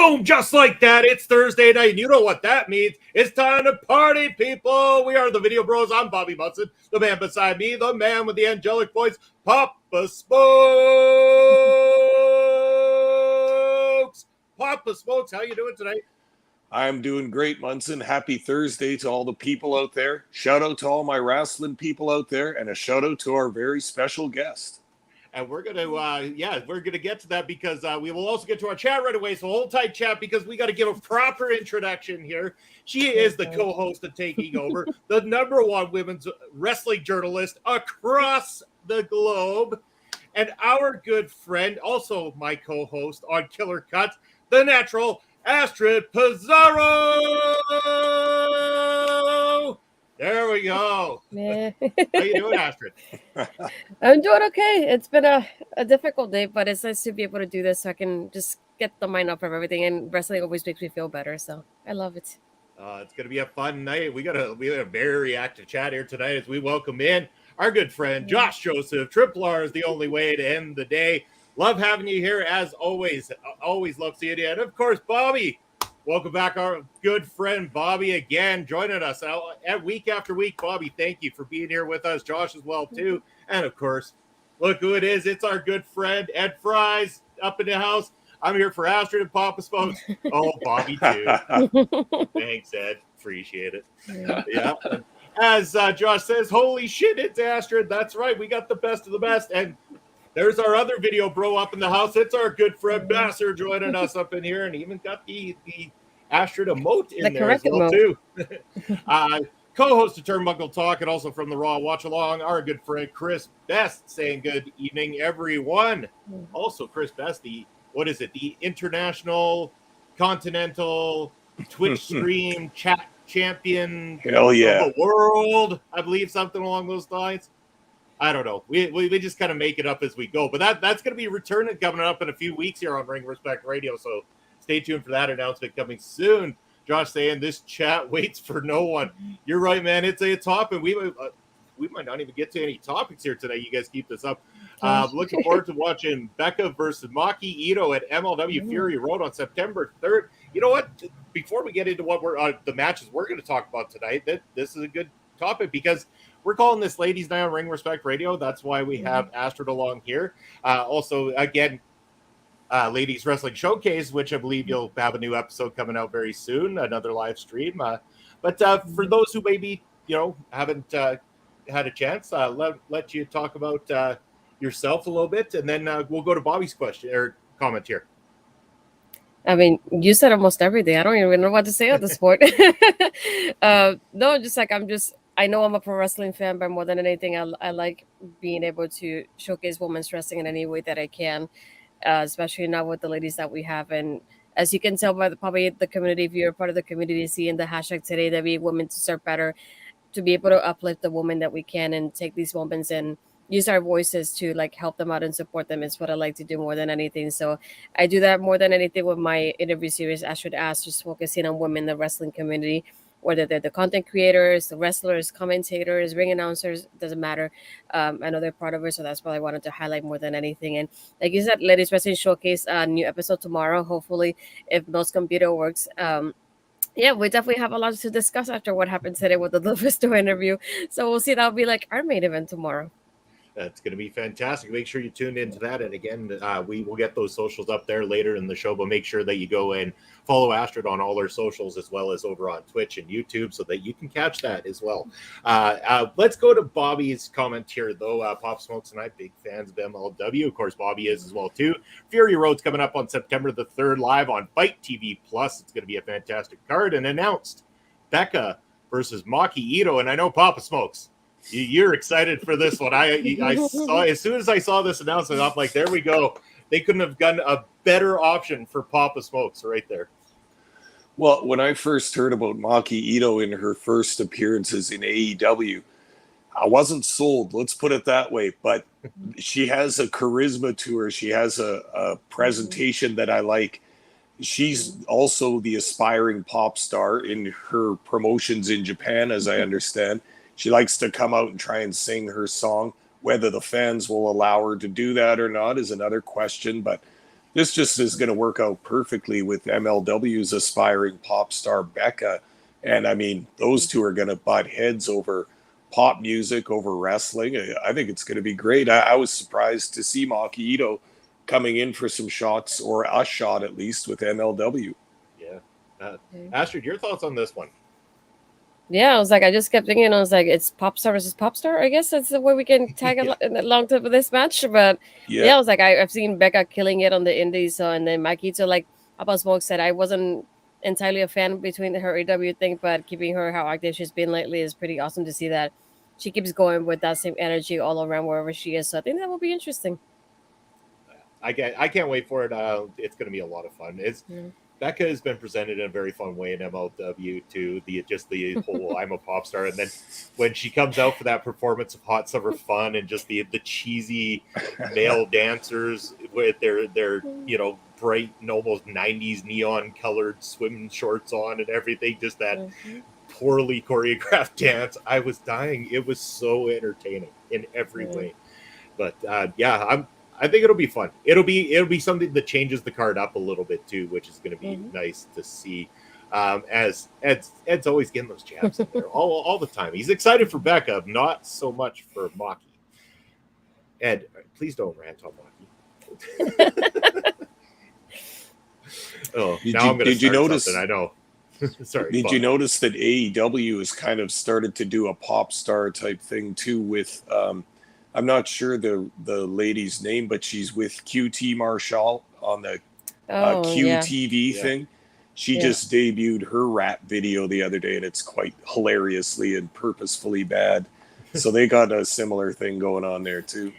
Boom, just like that. It's Thursday night, and you know what that means. It's time to party, people. We are the Video Bros. I'm Bobby Munson. The man beside me, the man with the angelic voice, Papa Smokes. Papa Smokes, how you doing today? I'm doing great, Munson. Happy Thursday to all the people out there. Shout out to all my wrestling people out there, and a shout out to our very special guest. And we're gonna, we're gonna get to that because we will also get to our chat right away. So hold tight, chat, because we got to give a proper introduction here. She is the co-host of Taking Over, the #1 women's wrestling journalist across the globe, and our good friend, also my co-host on Killer Cuts, the natural Astrid Pizarro. There we go. Yeah. How you doing, Astrid? I'm doing okay. It's been a difficult day, but it's nice to be able to do this so I can just get the mind off of everything. And wrestling always makes me feel better, so I love it. It's going to be a fun night. We got a very active chat here tonight as we welcome in our good friend Josh Joseph. Triple R is the only way to end the day. Love having you here as always. Always love seeing you. And of course, Bobby. Welcome back, our good friend Bobby again, joining us week after week. Bobby, thank you for being here with us. Josh as well, too. And, of course, look who it is. It's our good friend Ed Fries up in the house. I'm here for Astrid and Papa Smokes. Oh, Bobby, too. Thanks, Ed. Appreciate it. Yeah. As Josh says, holy shit, it's Astrid. That's right. We got the best of the best. And there's our other video bro up in the house. It's our good friend Basser joining us up in here, and even got the Astrid emote in there as well, too. Co-host of Turnbuckle Talk, and also from the Raw Watch Along, our good friend Chris Best saying good evening, everyone. Also, Chris Best, the International Continental Twitch Stream Chat Champion Hell yeah. of the world, I believe, something along those lines. I don't know. We just kind of make it up as we go. But that's going to be returning coming up in a few weeks here on Ring Respect Radio. So stay tuned for that announcement coming soon. Josh saying this chat waits for no one. You're right, man. It's hopping. We might not even get to any topics here today. You guys keep this up. Looking forward to watching Becca versus Maki Ito at MLW Fury Road on September 3rd. You know what? Before we get into what the matches we're going to talk about tonight, this is a good topic because we're calling this Ladies Night on Ring Respect Radio. That's why we have Astrid along here. Also, again, Ladies Wrestling Showcase, which I believe you'll have a new episode coming out very soon, another live stream. But for those who maybe, haven't had a chance, let you talk about yourself a little bit, and then we'll go to Bobby's question or comment here. I mean, you said almost everything. I don't even know what to say on the sport. No, just like I know I'm a pro wrestling fan, but more than anything, I like being able to showcase women's wrestling in any way that I can, especially now with the ladies that we have. And as you can tell by probably the community, if you're part of the community, seeing the hashtag today, that we women to serve better, to be able to uplift the women that we can and take these women and use our voices to help them out and support them is what I like to do more than anything. So I do that more than anything with my interview series, Astrid Ask, just focusing on women in the wrestling community, whether they're the content creators, the wrestlers, commentators, ring announcers, doesn't matter. I know they're part of it, so that's what I wanted to highlight more than anything. And like you said, Ladies Wrestling Showcase, a new episode tomorrow, hopefully, if Bill's computer works. Yeah, we definitely have a lot to discuss after what happened today with the Lufisto interview. So we'll see. That'll be our main event tomorrow. That's going to be fantastic. Make sure you tune into that. And again, we will get those socials up there later in the show, but make sure that you go and follow Astrid on all her socials as well as over on Twitch and YouTube so that you can catch that as well. Let's go to Bobby's comment here, though. Pop Smokes and I, big fans of MLW. Of course, Bobby is as well, too. Fury Road's coming up on September the 3rd live on Fight TV Plus. It's going to be a fantastic card. And announced Becca versus Maki Ito. And I know Papa Smokes, you're excited for this one. I saw, as soon as I saw this announcement, I'm like, there we go. They couldn't have gotten a better option for Papa Smokes right there. Well, when I first heard about Maki Ito in her first appearances in AEW, I wasn't sold. Let's put it that way. But she has a charisma to her. She has a presentation that I like. She's also the aspiring pop star in her promotions in Japan, as I understand. She likes to come out and try and sing her song. Whether the fans will allow her to do that or not is another question. But This just is going to work out perfectly with MLW's aspiring pop star Becca. And I mean, those two are going to butt heads over pop music, over wrestling. I think it's going to be great. I was surprised to see Maki Ito coming in for some shots, or a shot at least, with MLW. Yeah. Astrid, your thoughts on this one? Yeah, I was like, I just kept thinking, I was like, it's pop star versus pop star. I guess that's the way we can tag along to this match. But yeah, I was like, I've seen Becca killing it on the indies, and then Makito, like Papa Smoke said, I wasn't entirely a fan between her AW thing, but keeping her how active she's been lately is pretty awesome to see that she keeps going with that same energy all around wherever she is. So I think that will be interesting. I can't wait for it. It's going to be a lot of fun. Becca has been presented in a very fun way in MLW too. The whole I'm a pop star, and then when she comes out for that performance of Hot Summer Fun and just the cheesy male dancers with their bright and almost 90s neon colored swim shorts on and everything, just that poorly choreographed dance. I was dying. It was so entertaining in every way. But I think it'll be fun. It'll be something that changes the card up a little bit too, which is going to be nice to see. As Ed's always getting those jabs in there all the time. He's excited for Becca, not so much for Maki. Ed, please don't rant on Maki. Did you notice? Something. I know. Sorry. Did you notice that AEW has kind of started to do a pop star type thing too with? I'm not sure the lady's name, but she's with QT Marshall on the QTV thing. She just debuted her rap video the other day, and it's quite hilariously and purposefully bad. So they got a similar thing going on there too.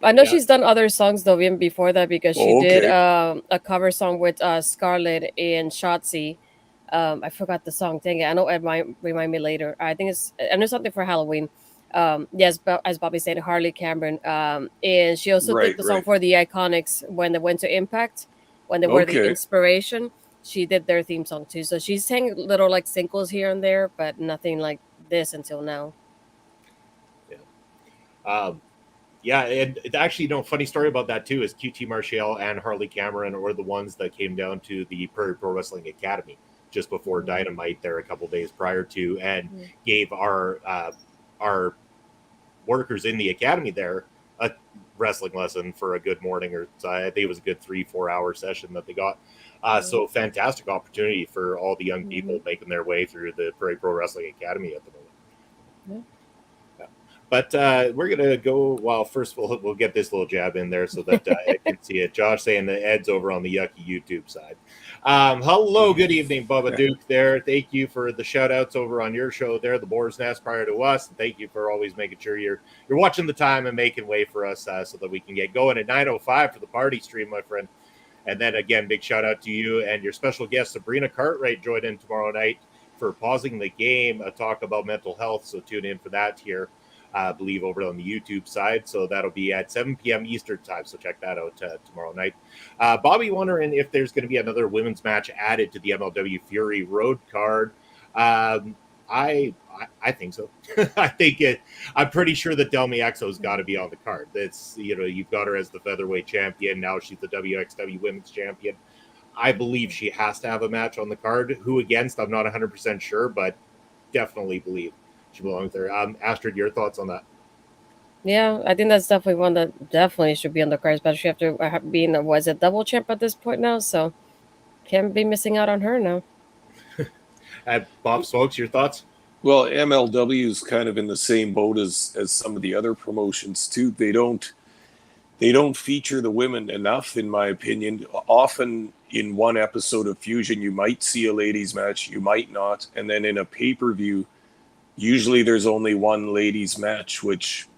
I know she's done other songs though, even before that, because she did a cover song with Scarlett and Shotzi. I forgot the song. Dang it! I know Ed might remind me later. I think it's something for Halloween. Yes, but as Bobby said, Harley Cameron. And she also did the song for the Iconics when they went to Impact, when they were the inspiration. She did their theme song too. So she's sang little like singles here and there, but nothing like this until now. Yeah. And actually, funny story about that too is QT Marshall and Harley Cameron were the ones that came down to the Prairie Pro Wrestling Academy just before Dynamite there a couple days prior to, and gave our workers in the academy there a wrestling lesson for a good morning, or I think it was a good 3-4 hour session that they got. So fantastic opportunity for all the young people making their way through the Prairie Pro Wrestling Academy at the moment. But we're gonna go. Well, first we'll get this little jab in there so that Ed can see it. Josh saying that Ed's over on the yucky YouTube side. Hello, good evening, Bubba Duke. There, thank you for the shout outs over on your show there, the Boar's Nest, prior to us. And thank you for always making sure you're watching the time and making way for us so that we can get going at 9:05 for the party stream, my friend. And then again, big shout out to you and your special guest Sabrina Cartwright joined in tomorrow night for Pausing the Game, a talk about mental health. So tune in for that here. I believe over on the YouTube side. So that'll be at 7 p.m. Eastern time. So check that out tomorrow night. Bobby wondering if there's going to be another women's match added to the MLW Fury Road card. I think so. I'm pretty sure that Delmi Exo's got to be on the card. That's, you've got her as the featherweight champion. Now she's the WXW women's champion. I believe she has to have a match on the card. Who against? I'm not 100% sure, but definitely believe she belongs there. Astrid, your thoughts on that? Yeah, I think that's definitely one that definitely should be on the card, especially after being a double champ at this point now. So can't be missing out on her now. Bob Smokes, your thoughts? Well, MLW is kind of in the same boat as some of the other promotions too. They don't feature the women enough, in my opinion. Often in one episode of Fusion, you might see a ladies match, you might not, and then in a pay-per-view, usually there's only one ladies match, which,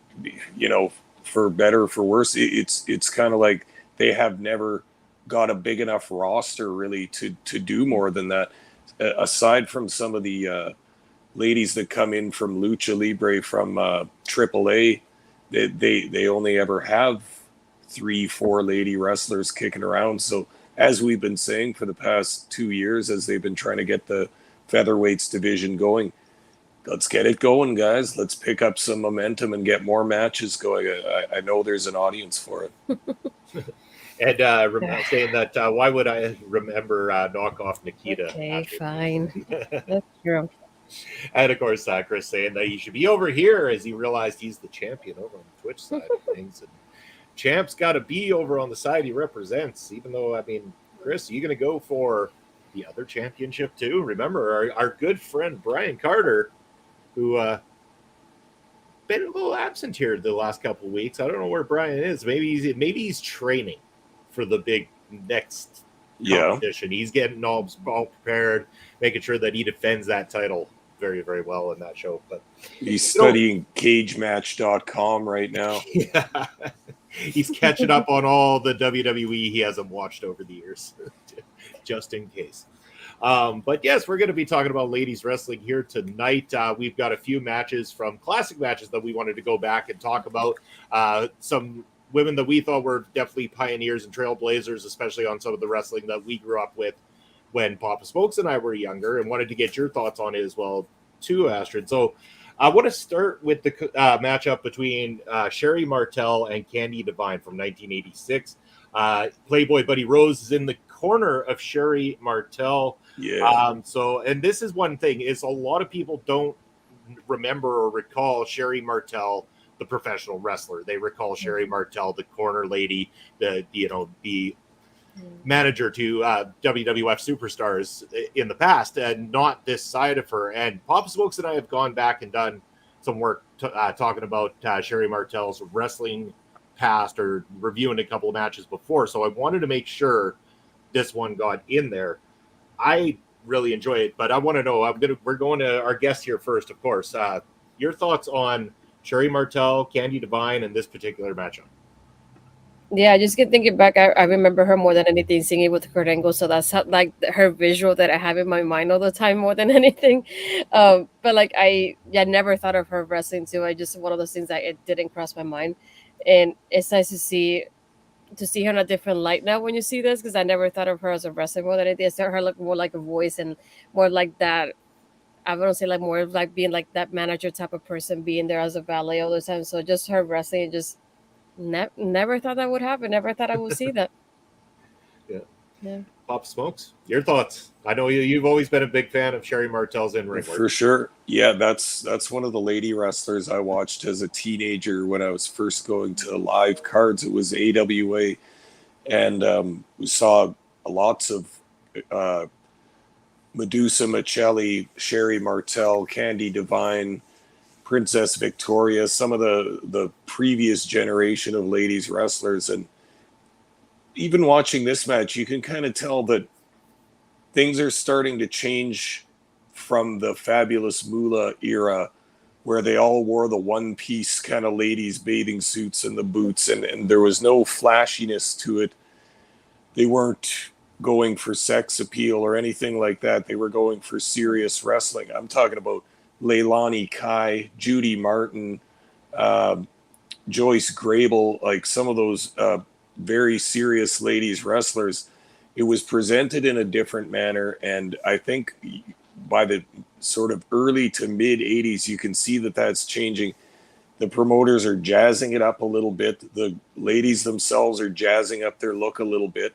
for better or for worse, it's kind of like they have never got a big enough roster really to do more than that. Aside from some of the ladies that come in from Lucha Libre, from AAA, they only ever have 3-4 lady wrestlers kicking around. So as we've been saying for the past 2 years, as they've been trying to get the featherweights division going, let's get it going, guys. Let's pick up some momentum and get more matches going. I know there's an audience for it. And saying that, why would I remember knock off Nikita? Okay, After fine. That's true. and of course, Chris saying that he should be over here as he realized he's the champion over on the Twitch side of things. And Champ's got to be over on the side he represents, even though, I mean, Chris, are you going to go for the other championship too? Remember, our good friend Brian Carter, who been a little absent here the last couple of weeks. I don't know where Brian is. Maybe he's training for the big next competition. He's getting all prepared, making sure that he defends that title very, very well in that show. But he's studying cagematch.com right now. Yeah. He's catching up on all the WWE he hasn't watched over the years, just in case. But yes, we're going to be talking about ladies wrestling here tonight. We've got a few matches from classic matches that we wanted to go back and talk about. Some women that we thought were definitely pioneers and trailblazers, especially on some of the wrestling that we grew up with when Papa Smokes and I were younger, and wanted to get your thoughts on it as well, too, Astrid. So I want to start with the matchup between Sherry Martel and Candy Divine from 1986. Playboy Buddy Rose is in the corner of Sherry Martel. Yeah. And this is one thing, is a lot of people don't remember or recall Sherry Martel, the professional wrestler. They recall Sherry Martel, the corner lady, the manager to WWF superstars in the past, and not this side of her. And Papa Smokes and I have gone back and done some work talking about Sherry Martel's wrestling past, or reviewing a couple of matches before. So I wanted to make sure this one got in there. I really enjoy it, but I want to know, we're going to our guest here first, of course. Your thoughts on Sherry Martel, Candy Divine, and this particular matchup? Yeah, I just get thinking back. I remember her more than anything singing with Kurt Angle, so that's like her visual that I have in my mind all the time more than anything. But like I never thought of her wrestling too. I just, one of those things that it didn't cross my mind, and it's nice to see her in a different light now when you see this, because I never thought of her as a wrestler more than anything. I saw her look more like a voice and more like that. I wouldn't say like more like being like that manager type of person, being there as a valet all the time. So just her wrestling, just never thought that would happen. Never thought I would see that. Yeah. Pop Smokes, your thoughts? I know you've always been a big fan of Sherry Martel's in-ring work. For sure. Yeah, that's one of the lady wrestlers I watched as a teenager when I was first going to live cards. It was AWA, and we saw lots of Medusa Michelli, Sherry Martel, Candy Divine, Princess Victoria, some of the previous generation of ladies wrestlers. And even watching this match, you can kind of tell that things are starting to change from the Fabulous Moolah era, where they all wore the one-piece kind of ladies bathing suits and the boots, and there was no flashiness to it. They weren't going for sex appeal or anything like that. They were going for serious wrestling. I'm talking about Leilani Kai, Judy Martin, Joyce Grable, like some of those very serious ladies wrestlers. It was presented in a different manner, and I think by the sort of early to mid 80s, you can see that that's changing. The promoters are jazzing it up a little bit. The ladies themselves are jazzing up their look a little bit.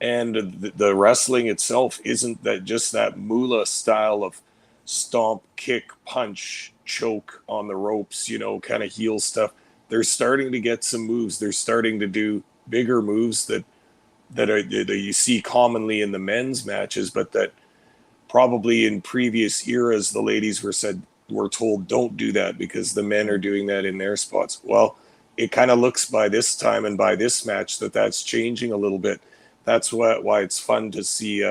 And the wrestling itself isn't that just that Moolah style of stomp, kick, punch, choke on the ropes, kind of heel stuff. They're starting to get some moves. They're starting to do bigger moves that you see commonly in the men's matches, but that probably in previous eras the ladies were told don't do that because the men are doing that in their spots. Well, it kind of looks by this time and by this match that's changing a little bit. That's why it's fun to see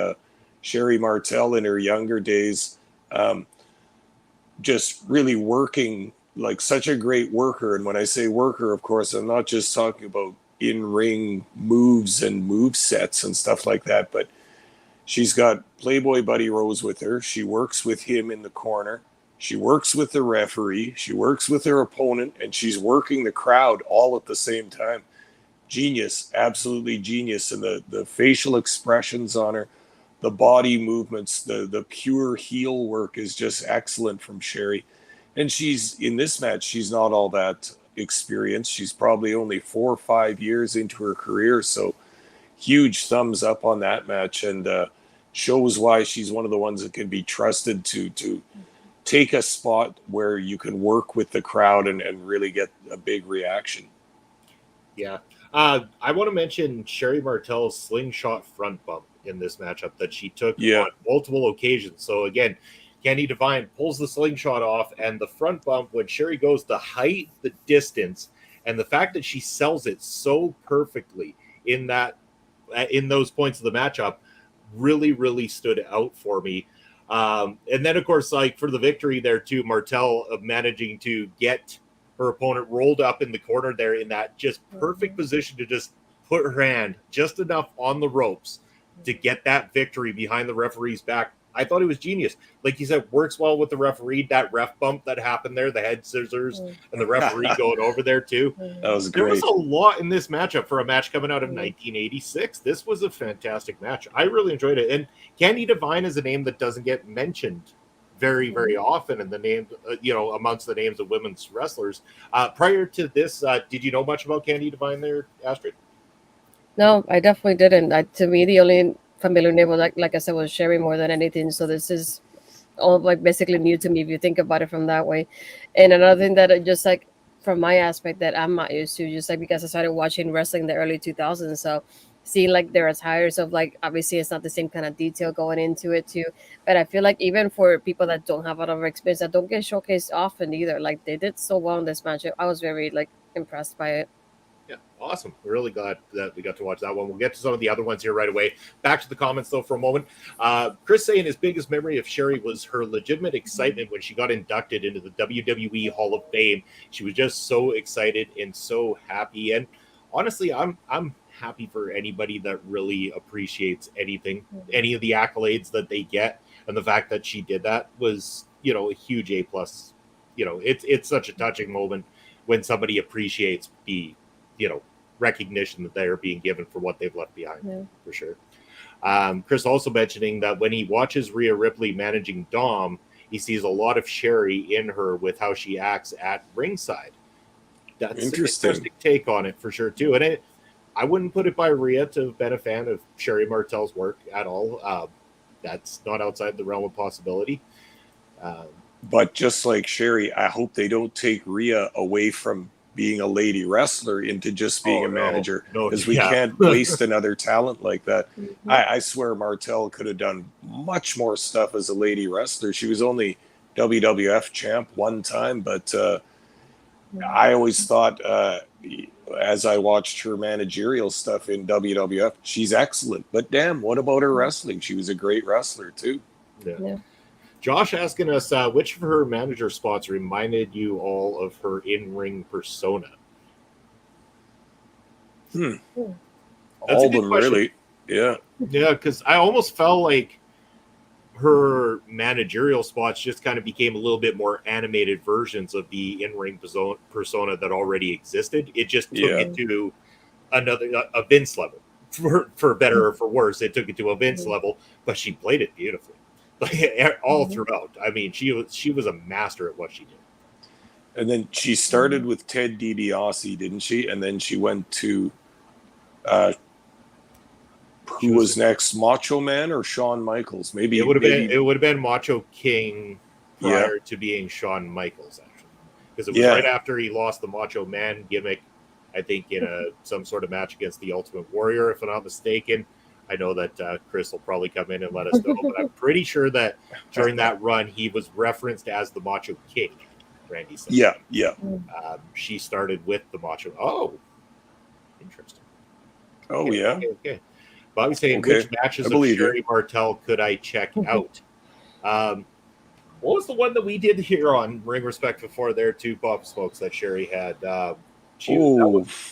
Sherry Martel in her younger days just really working, like such a great worker. And when I say worker, of course, I'm not just talking about in-ring moves and move sets and stuff like that, but she's got Playboy Buddy Rose with her. She works with him in the corner. She works with the referee. She works with her opponent, and she's working the crowd all at the same time. Genius, absolutely genius. And the facial expressions on her, the body movements, the pure heel work is just excellent from Sherry. And she's in this match, she's not all that experienced. She's probably only 4 or 5 years into her career. So huge thumbs up on that match, and shows why she's one of the ones that can be trusted to take a spot where you can work with the crowd and really get a big reaction. Yeah. I want to mention Sherry Martel's slingshot front bump in this matchup that she took on multiple occasions. So again, Candy Divine pulls the slingshot off, and the front bump, when Sherry goes the height, the distance, and the fact that she sells it so perfectly in those points of the matchup really, really stood out for me. And then, of course, like for the victory there too, Martel managing to get her opponent rolled up in the corner there in that just perfect position to just put her hand just enough on the ropes to get that victory behind the referee's back. I thought it was genius. Like you said, works well with the referee. That ref bump that happened there, the head scissors, and the referee going over there too. That was great. There was a lot in this matchup for a match coming out of 1986. This was a fantastic match. I really enjoyed it. And Candy Divine is a name that doesn't get mentioned very, very often in the name, amongst the names of women's wrestlers. Prior to this, did you know much about Candy Divine there, Astrid? No, I definitely didn't. To me, the only familiar name, like I said, was Sherry more than anything. So this is all like basically new to me if you think about it from that way. And another thing that I just like from my aspect that I'm not used to, just like because I started watching wrestling in the early 2000s, so seeing like their attires of like obviously it's not the same kind of detail going into it too. But I feel like even for people that don't have a lot of experience, that don't get showcased often either, like they did so well in this match. I was very like impressed by it. Yeah, awesome. We're really glad that we got to watch that one. We'll get to some of the other ones here right away. Back to the comments, though, for a moment. Chris saying his biggest memory of Sherry was her legitimate excitement when she got inducted into the WWE Hall of Fame. She was just so excited and so happy. And honestly, I'm happy for anybody that really appreciates anything, any of the accolades that they get. And the fact that she did that was, a huge A+. It's such a touching moment when somebody appreciates the recognition that they are being given for what they've left behind, for sure. Chris also mentioning that when he watches Rhea Ripley managing Dom, he sees a lot of Sherry in her with how she acts at ringside. That's interesting. An interesting take on it, for sure, too. And I wouldn't put it by Rhea to have been a fan of Sherry Martel's work at all. That's not outside the realm of possibility. But just like Sherry, I hope they don't take Rhea away from being a lady wrestler into just being a manager, because we can't waste another talent like that. I swear Martel could have done much more stuff as a lady wrestler. She was only WWF champ one time, but I always thought, as I watched her managerial stuff in WWF, she's excellent. But damn, what about her wrestling? She was a great wrestler too. Yeah. Josh asking us, which of her manager spots reminded you all of her in-ring persona? That's all of them, really. Yeah. Yeah, because I almost felt like her managerial spots just kind of became a little bit more animated versions of the in-ring persona that already existed. It just took it to a Vince level, for better or for worse. It took it to a Vince level, but she played it beautifully. All throughout. I mean, she was a master at what she did. And then she started with Ted DiBiase, didn't she? And then she went to who was next, Macho Man or Shawn Michaels? Maybe it would have been Macho King prior to being Shawn Michaels, actually, because it was right after he lost the Macho Man gimmick. I think in some sort of match against the Ultimate Warrior, if I'm not mistaken. I know that Chris will probably come in and let us know, but I'm pretty sure that during that run, he was referenced as the Macho King, Randy said. Yeah. She started with the Macho. Oh, interesting. Oh, okay. Bobby's saying, which matches of Sherry Martel could I check out? What was the one that we did here on Ring Respect before there, too, Pop Smokes, that Sherry had? That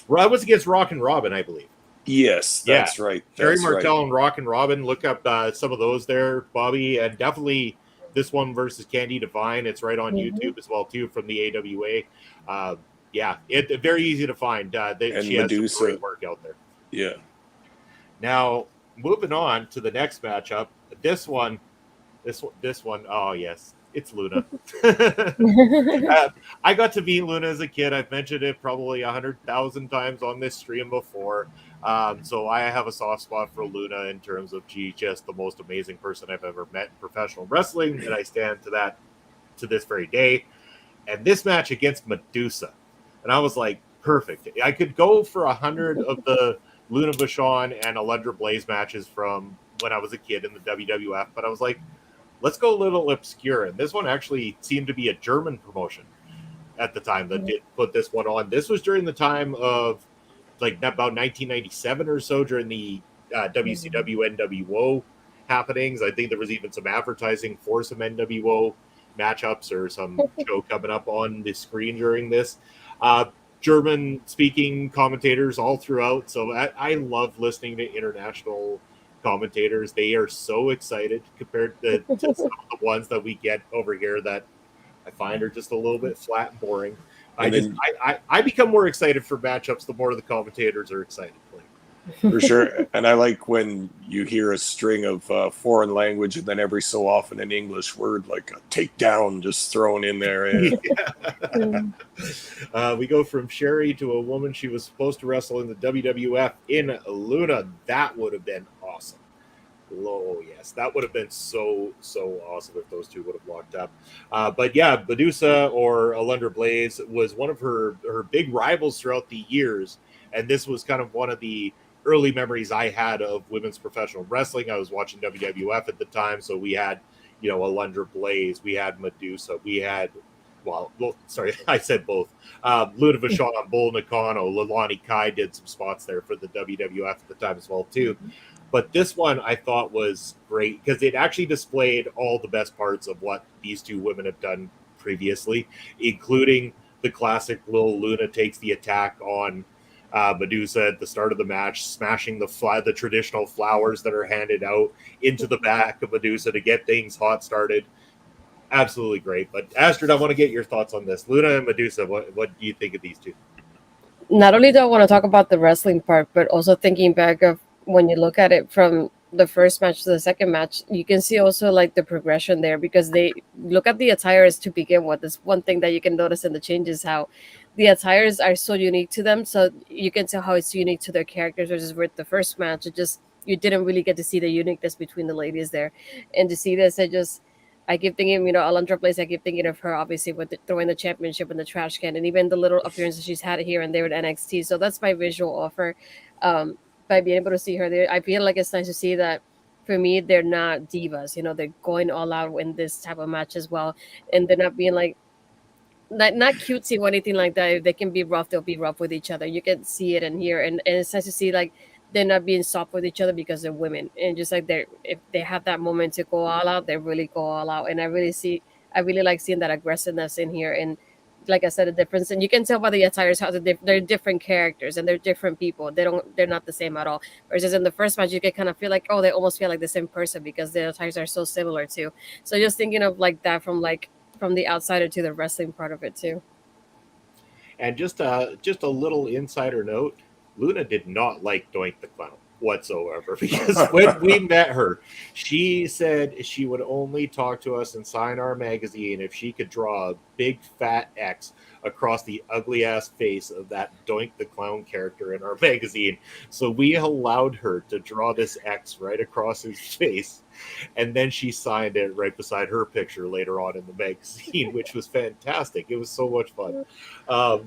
was against Rock and Robin, I believe. Yes, that's right. Sherry Martel and Rock and Robin. Look up some of those there, Bobby, and definitely this one versus Candy Divine. It's right on YouTube as well too, from the AWA. It's very easy to find. She has some great work out there. Yeah. Now moving on to the next matchup. This one. Oh yes, It's Luna. I got to meet Luna as a kid. I've mentioned it probably 100,000 times on this stream before. So I have a soft spot for Luna in terms of she's just the most amazing person I've ever met in professional wrestling, and I stand to that to this very day. And this match against Medusa, and I was like, perfect. I could go for 100 of the Luna Vachon and Alundra Blaze matches from when I was a kid in the WWF, but I was like, let's go a little obscure. And this one actually seemed to be a German promotion at the time that did put this one on. This was during the time of like about 1997 or so, during the WCW NWO happenings. I think there was even some advertising for some NWO matchups or some show coming up on the screen during this. German speaking commentators all throughout. So I love listening to international commentators. They are so excited compared to some of the ones that we get over here that I find are just a little bit flat and boring. I become more excited for matchups the more the commentators are excited. For sure. And I like when you hear a string of foreign language and then every so often an English word like a takedown just thrown in there. We go from Sherry to a woman she was supposed to wrestle in the WWF in Luna. That would have been awesome. Oh, yes. That would have been so awesome if those two would have locked up. But yeah, Medusa or Alundra Blaze was one of her big rivals throughout the years. And this was kind of one of the early memories I had of women's professional wrestling. I was watching WWF at the time, so we had, Alundra Blaze, we had Medusa, we had, sorry, I said both. Luna Vachon, Bull Nakano, Leilani Kai did some spots there for the WWF at the time as well too. But this one I thought was great because it actually displayed all the best parts of what these two women have done previously, including the classic little Luna takes the attack on Medusa at the start of the match, smashing the traditional flowers that are handed out into the back of Medusa to get things hot started. Absolutely great. But Astrid, I want to get your thoughts on this. Luna and Medusa, what do you think of these two? Not only do I want to talk about the wrestling part, but also thinking back of when you look at it from the first match to the second match, you can see also like the progression there, because they look at the attires to begin with. This one thing that you can notice in the changes, how the attires are so unique to them, so you can tell how it's unique to their characters. Versus with the first match, it just, you didn't really get to see the uniqueness between the ladies there. And to see this, I keep thinking, Alundra Blaze, I keep thinking of her obviously with throwing the championship in the trash can, and even the little appearances she's had here and there at NXT. So that's my visual offer. By being able to see her there, I feel like it's nice to see that for me, they're not divas. They're going all out in this type of match as well. And they're not being like, not cutesy or anything like that. If they can be rough, they'll be rough with each other. You can see it in here. And it's nice to see like they're not being soft with each other because they're women. And just like if they have that moment to go all out, they really go all out. And I really like seeing that aggressiveness in here. And like I said, the difference, and you can tell by the attires how they're different characters and they're different people. They're not the same at all. Versus in the first match, you can kind of feel like, oh, they almost feel like the same person because their attires are so similar too. So just thinking of like that from the outsider to the wrestling part of it too. And just a little insider note, Luna did not like Doink the Clown whatsoever, because when we met her, she said she would only talk to us and sign our magazine if she could draw a big fat X across the ugly ass face of that Doink the Clown character in our magazine. So we allowed her to draw this X right across his face, and then she signed it right beside her picture later on in the magazine, which was fantastic. It was so much fun. As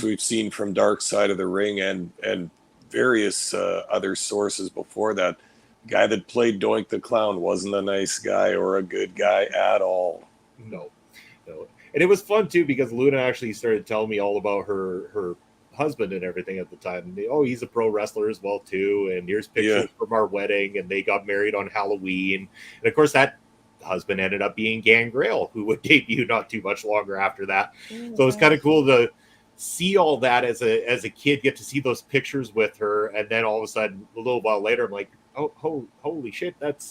we've seen from Dark Side of the Ring and various other sources before that, the guy that played Doink the Clown wasn't a nice guy or a good guy at all. No. And it was fun too, because Luna actually started telling me all about her husband and everything at the time. He's a pro wrestler as well too, and here's pictures from our wedding, and they got married on Halloween. And of course that husband ended up being Gangrel, who would debut not too much longer after that. So it's kind of cool to see all that as a kid, get to see those pictures with her, and then all of a sudden a little while later I'm like, oh holy shit, that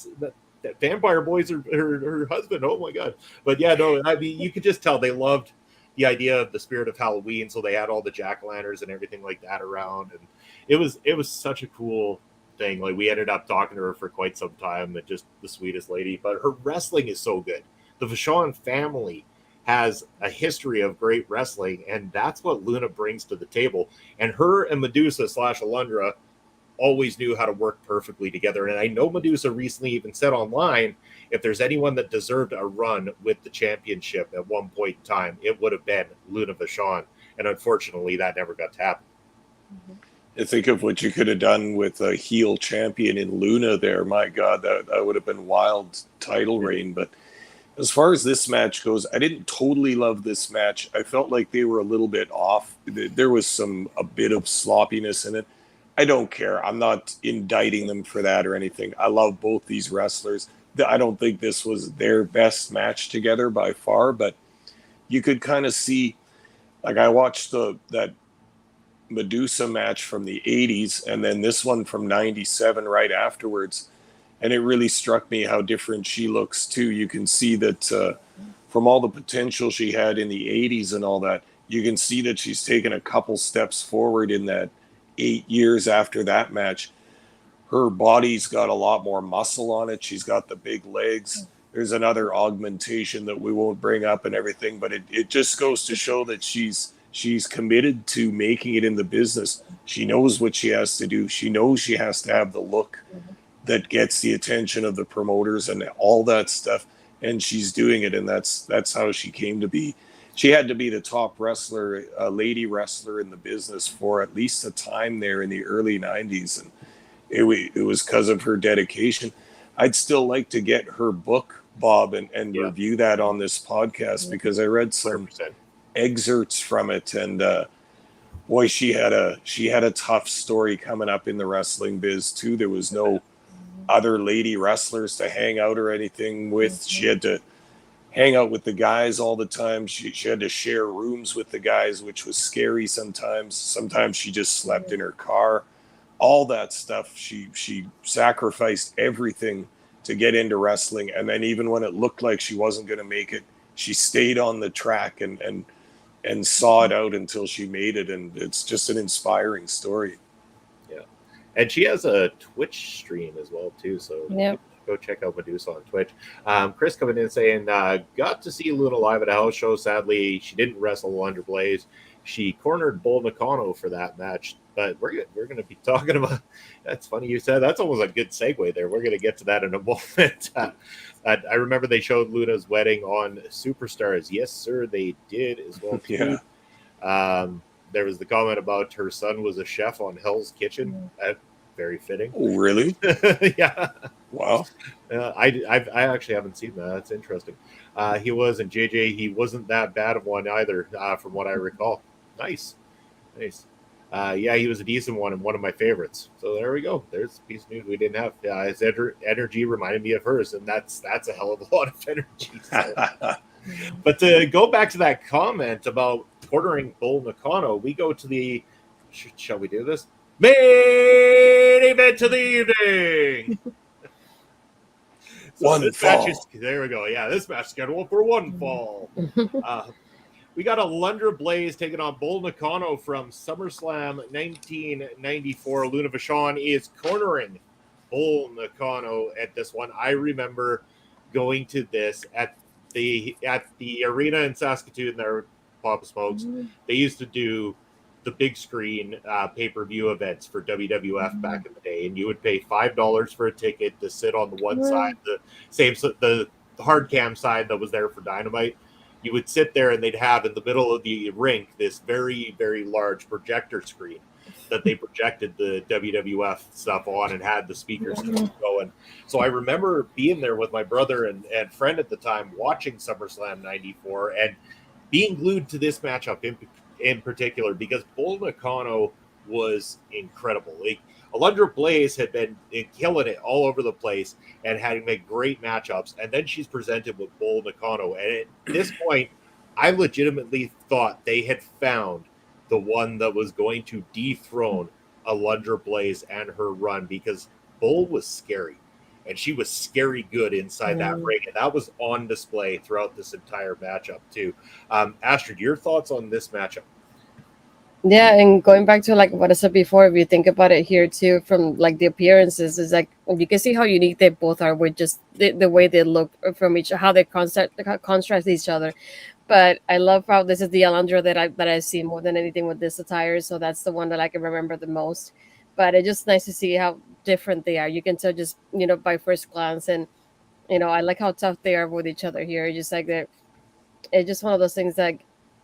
Vampire Boy's her husband. Oh my god. But yeah, no, I mean, you could just tell they loved the idea of the spirit of Halloween, so they had all the jack-o'-lanterns and everything like that around, and it was such a cool thing. Like, we ended up talking to her for quite some time, and just the sweetest lady. But her wrestling is so good. The Vachon family has a history of great wrestling, and that's what Luna brings to the table. And her and Medusa / Alundra always knew how to work perfectly together. And I know Medusa recently even said online, if there's anyone that deserved a run with the championship at one point in time, it would have been Luna Vachon. And unfortunately, that never got to happen. You think of what you could have done with a heel champion in Luna there. My God, that would have been wild title reign. But as far as this match goes, I didn't totally love this match. I felt like they were a little bit off. There was a bit of sloppiness in it. I don't care. I'm not indicting them for that or anything. I love both these wrestlers. I don't think this was their best match together by far, but you could kind of see, like, I watched that Medusa match from the 80s and then this one from 97 right afterwards, and it really struck me how different she looks too. You can see that from all the potential she had in the 80s and all that, you can see that she's taken a couple steps forward in that 8 years after that match. Her body's got a lot more muscle on it. She's got the big legs. There's another augmentation that we won't bring up and everything, but it just goes to show that she's committed to making it in the business. She knows what she has to do. She knows she has to have the look that gets the attention of the promoters and all that stuff, and she's doing it, and that's how she came to be. She had to be the top wrestler, lady wrestler in the business for at least a time there in the early 90s, and it was because of her dedication. I'd still like to get her book, Bob, and review that on this podcast, because I read some 100%. excerpts from it, and boy, she had a tough story coming up in the wrestling biz too. There was no other lady wrestlers to hang out or anything with. She had to hang out with the guys all the time. She had to share rooms with the guys, which was scary sometimes. Sometimes she just slept in her car. All that stuff. She sacrificed everything to get into wrestling, and then even when it looked like she wasn't going to make it, she stayed on the track and saw it out until she made it. And it's just an inspiring story. Yeah. And she has a Twitch stream as well too, so go check out Medusa on Twitch. Chris coming in saying, got to see Luna live at a house show. Sadly, she didn't wrestle under Blaze. She cornered Bull Nakano for that match. But we're going to be talking about, that's funny you said, that's almost a good segue there. We're going to get to that in a moment. I remember they showed Luna's wedding on Superstars. Yes, sir, they did as well too. Yeah. There was the comment about her son was a chef on Hell's Kitchen. Very fitting. Oh, really? Yeah. Wow. I actually haven't seen that. That's interesting. He was, and JJ, he wasn't that bad of one either, from what I recall. Nice. Yeah, he was a decent one and one of my favorites. So there we go. There's a piece of news we didn't have. His energy reminded me of hers, and that's a hell of a lot of energy. So. But to go back to that comment about ordering Bull Nakano, we go to the, shall we do this? Main event of the evening. So One fall. There we go. Yeah, this match scheduled for one fall. We got Alundra Blaze taking on Bull Nakano from SummerSlam 1994. Luna Vachon is cornering Bull Nakano at this one. I remember going to this at the arena in Saskatoon there, Papa Smokes. They used to do the big screen pay-per-view events for WWF back in the day, and you would pay $5 for a ticket to sit on the one side, the hard cam side that was there for Dynamite. You would sit there, and they'd have in the middle of the rink this very, very large projector screen that they projected the WWF stuff on and had the speakers going. So I remember being there with my brother and friend at the time watching SummerSlam 94 and being glued to this matchup in particular because Bull Nakano was incredible. Alundra Blaze had been killing it all over the place and had made great matchups. And then she's presented with Bull Nakano. And at this point, I legitimately thought they had found the one that was going to dethrone Alundra Blaze and her run because Bull was scary. And she was scary good inside that ring. And that was on display throughout this entire matchup, too. Astrid, your thoughts on this matchup? Yeah, and going back to like what I said before, if you think about it here too, from like the appearances, is like you can see how unique they both are with just the way they look from each, how they contrast each other. But I love how this is the Alondra that I see more than anything with this attire, so that's the one that I can remember the most. But it's just nice to see how different they are. You can tell just by first glance, and I like how tough they are with each other here. Just like that, it's just one of those things that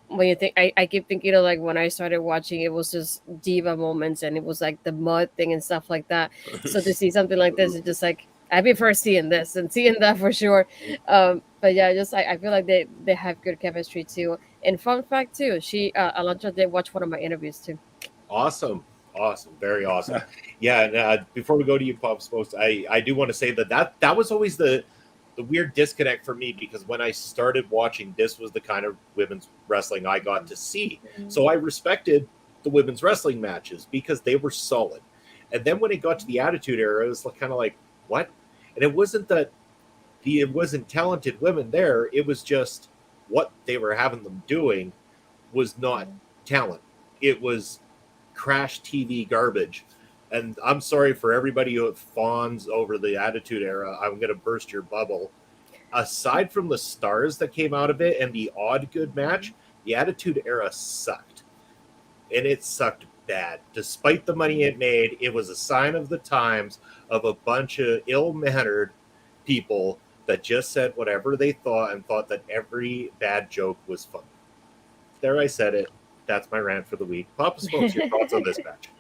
when you think I keep thinking of like when I started watching, it was just diva moments and it was like the mud thing and stuff like that. So to see something like this, it's just like I prefer seeing this and seeing that for sure. But yeah, just I feel like they have good chemistry too. And fun fact too, she Alantra did watch one of my interviews too. Awesome. Awesome. Very awesome. Yeah. And before we go to you, Pop Smokes, I do want to say that was always the weird disconnect for me because when I started watching, this was the kind of women's wrestling I got to see. So I respected the women's wrestling matches because they were solid. And then when it got to the Attitude Era, it was kind of like, what? And it wasn't that it wasn't talented women there. It was just what they were having them doing was not talent. It was crash TV garbage. And I'm sorry for everybody who fawns over the Attitude Era. I'm going to burst your bubble. Aside from the stars that came out of it and the odd good match, the Attitude Era sucked. And it sucked bad. Despite the money it made, it was a sign of the times of a bunch of ill mannered people that just said whatever they thought and thought that every bad joke was funny. There, I said it. That's my rant for the week. Papa Smokes, your thoughts on this match?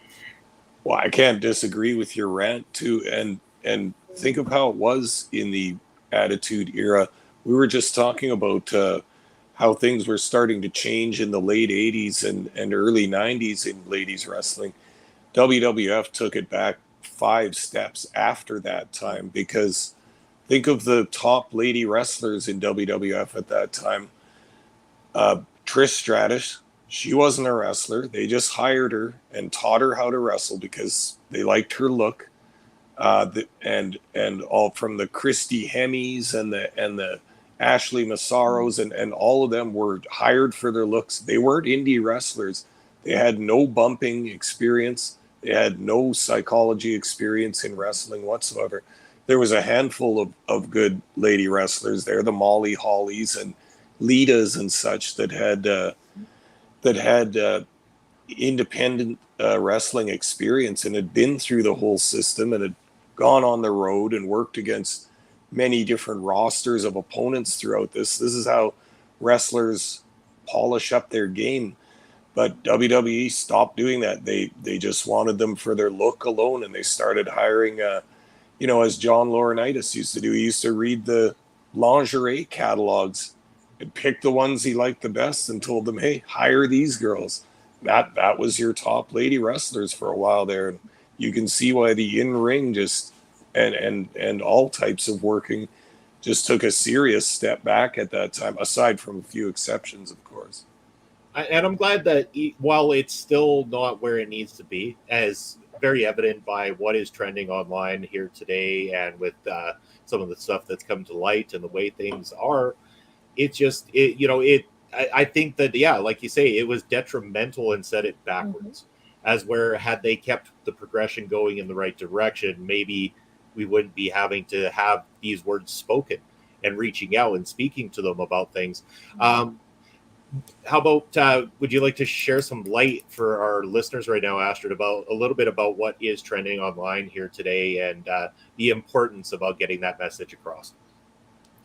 Well, I can't disagree with your rant too, and think of how it was in the Attitude Era. We were just talking about how things were starting to change in the late '80s and early '90s in ladies wrestling. WWF took it back 5 steps after that time because think of the top lady wrestlers in WWF at that time. Trish Stratus, she wasn't a wrestler. They just hired her and taught her how to wrestle because they liked her look. And all from the Christy Hemis and the Ashley Massaros and all of them were hired for their looks. They weren't indie wrestlers. They had no bumping experience. They had no psychology experience in wrestling whatsoever. There was a handful of good lady wrestlers there, the Molly Hollies and Litas and such that had independent wrestling experience and had been through the whole system and had gone on the road and worked against many different rosters of opponents throughout this. This is how wrestlers polish up their game. But WWE stopped doing that. They just wanted them for their look alone, and they started hiring, as John Laurinaitis used to do. He used to read the lingerie catalogs and pick the ones he liked the best and told them, hey, hire these girls. That was your top lady wrestlers for a while there. And you can see why the in-ring just and all types of working just took a serious step back at that time, aside from a few exceptions, of course. And I'm glad that while it's still not where it needs to be, as very evident by what is trending online here today and with some of the stuff that's come to light and the way things are, I think that, yeah, like you say, it was detrimental and set it backwards. As where had they kept the progression going in the right direction, maybe we wouldn't be having to have these words spoken and reaching out and speaking to them about things. How about would you like to share some light for our listeners right now, Astrid, about a little bit about what is trending online here today and the importance about getting that message across?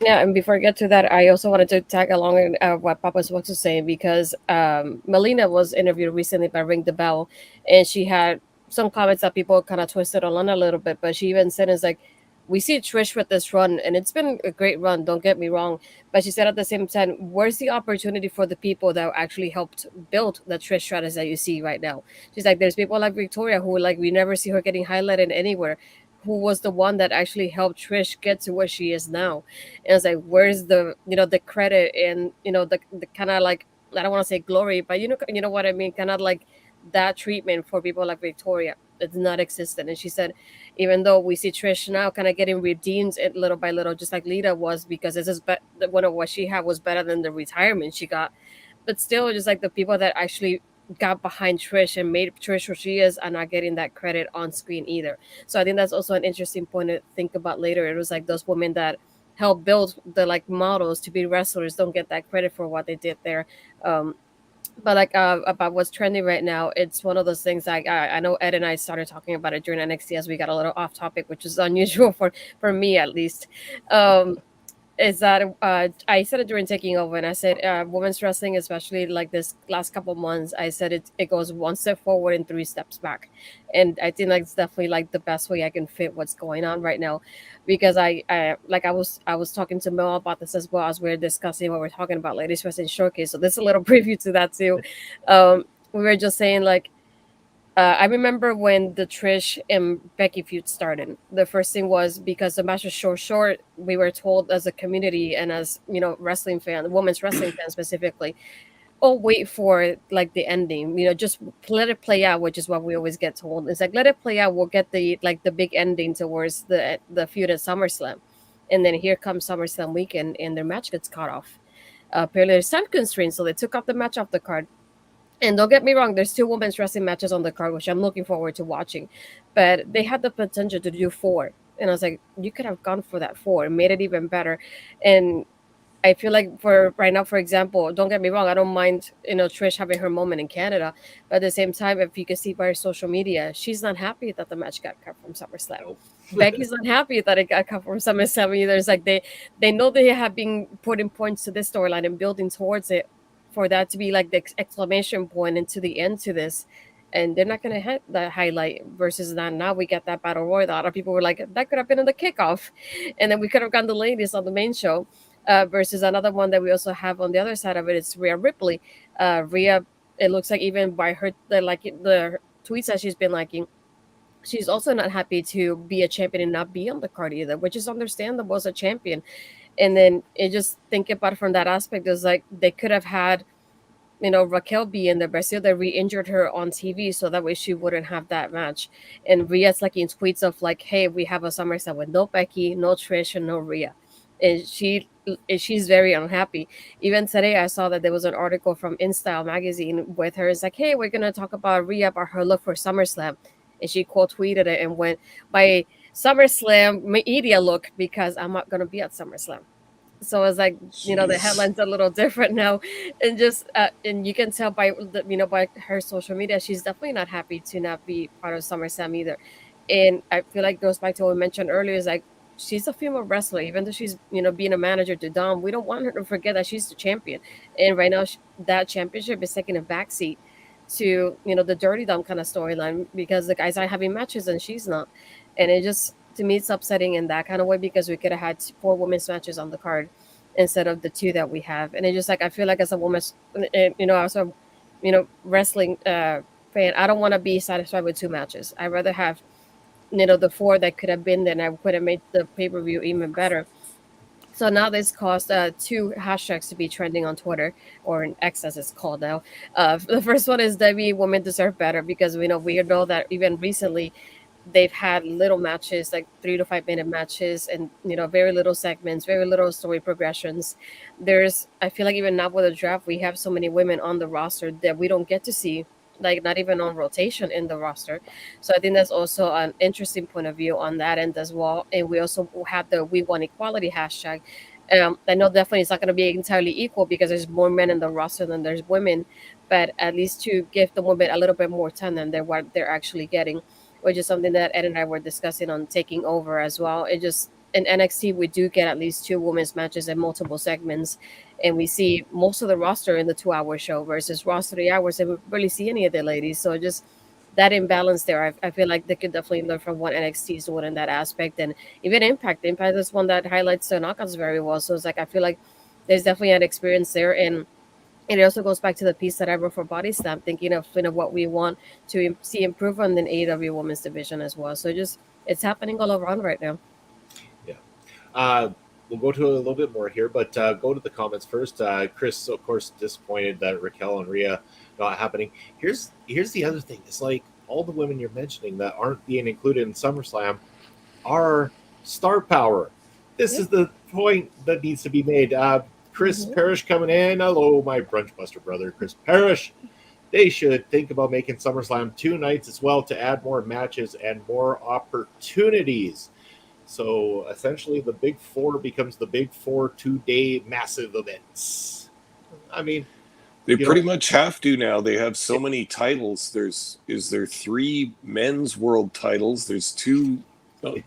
Yeah, and before I get to that, I also wanted to tag along in what Papa was saying because Melina was interviewed recently by Ring the Bell, and she had some comments that people kind of twisted on a little bit. But she even said, "It's like we see Trish with this run, and it's been a great run. Don't get me wrong." But she said at the same time, "Where's the opportunity for the people that actually helped build the Trish strategy that you see right now?" She's like, "There's people like Victoria who like we never see her getting highlighted anywhere." Who was the one that actually helped Trish get to where she is now? And it's like, where's the credit and the kind of like I don't want to say glory, but you know what I mean, kind of like that treatment for people like Victoria. It's not existent. And she said, even though we see Trish now kind of getting redeemed little by little, just like Lita was, because this is one of what she had was better than the retirement she got. But still, just like the people that actually got behind Trish and made Trish who she is, are not getting that credit on screen either. So I think that's also an interesting point to think about later. It was like those women that helped build the like models to be wrestlers don't get that credit for what they did there. Um, but like about what's trending right now, it's one of those things. Like I know Ed and I started talking about it during NXT as we got a little off topic, which is unusual for me at least. Um, is that I said it during taking over, and I said women's wrestling, especially like this last couple months, I said it goes one step forward and three steps back, and I think that's definitely like the best way I can fit what's going on right now, because I was talking to Mel about this as well as we are discussing what we're talking about ladies wrestling showcase. So there's a little preview to that too. We were just saying like I remember when the Trish and Becky feud started. The first thing was because the match was short. We were told as a community and as wrestling fan, women's wrestling fan specifically, oh wait for like the ending. Just let it play out, which is what we always get told. It's like let it play out. We'll get the big ending towards the feud at SummerSlam, and then here comes SummerSlam weekend, and their match gets cut off. Apparently, there's time constraints, so they took off the match off the card. And don't get me wrong, there's two women's wrestling matches on the card, which I'm looking forward to watching. But they had the potential to do four. And I was like, you could have gone for that four and made it even better. And I feel like for right now, for example, don't get me wrong, I don't mind, Trish having her moment in Canada. But at the same time, if you can see by her social media, she's not happy that the match got cut from SummerSlam. Nope. Becky's not happy that it got cut from SummerSlam either. It's like they know they have been putting points to this storyline and building towards it for that to be like the exclamation point into the end to this. And they're not going to hit that highlight versus that. Now we get that battle royal. A lot of people were like, that could have been in the kickoff. And then we could have gotten the ladies on the main show versus another one that we also have on the other side of it. It's Rhea Ripley. Rhea, it looks like even by her, the tweets that she's been liking, she's also not happy to be a champion and not be on the card either, which is understandable as a champion. And then it just think about it from that aspect is like they could have had, Raquel be in there, but still they re-injured her on TV so that way she wouldn't have that match. And Rhea's like in tweets of like, hey, we have a SummerSlam with no Becky, no Trish, and no Rhea. And she's very unhappy. Even today I saw that there was an article from InStyle magazine with her. It's like, hey, we're gonna talk about Rhea about her look for SummerSlam. And she quote tweeted it and went, my SummerSlam media look because I'm not gonna be at SummerSlam. So it's like the headline's a little different now, and just and you can tell by by her social media she's definitely not happy to not be part of SummerSlam either. And I feel like goes back to what we mentioned earlier is like she's a female wrestler, even though she's being a manager to Dom. We don't want her to forget that she's the champion, and right now that championship is taking a backseat to the Dirty Dom kind of storyline because the guys are having matches and she's not, and it just to me it's upsetting in that kind of way because we could have had four women's matches on the card instead of the two that we have. And it's just like I feel like as a woman, as a wrestling fan, I don't want to be satisfied with two matches. I'd rather have the four that could have been there, and I could have made the pay-per-view even better. So now this caused two hashtags to be trending on Twitter, or in X as it's called now. The first one is WWE Women Deserve Better because we know that even recently they've had little matches, like 3 to 5 minute matches, and very little segments, very little story progressions. I feel like even now with the draft, we have so many women on the roster that we don't get to see, like not even on rotation in the roster. So I think that's also an interesting point of view on that end as well. And we also have the We Want Equality hashtag. I know definitely it's not going to be entirely equal because there's more men in the roster than there's women, but at least to give the women a little bit more time than what they're actually getting, which is something that Ed and I were discussing on taking over as well. It just in NXT we do get at least two women's matches in multiple segments, and we see most of the roster in the 2 hour show versus Raw 3 hours, and we barely see any of the ladies. So just that imbalance there, I feel like they could definitely learn from what NXT is doing in that aspect, and even Impact. Impact is one that highlights the knockouts very well. So it's like I feel like there's definitely an experience there, and it also goes back to the piece that I wrote for Body Slam, thinking of what we want to see improvement in the AEW women's division as well. So just it's happening all around right now. Yeah. We'll go to a little bit more here, but go to the comments first. Chris, of course, disappointed that Raquel and Rhea not happening. Here's the other thing. It's like all the women you're mentioning that aren't being included in SummerSlam are star power. This is the point that needs to be made. Chris Parrish coming in. Hello, my brunch buster brother, Chris Parrish. they should think about making SummerSlam 2 nights as well to add more matches and more opportunities. So essentially, the Big Four becomes the Big Four 2-day massive events. I mean, They pretty much have to now. They have so many titles. Is there 3 men's world titles? There's 2, really,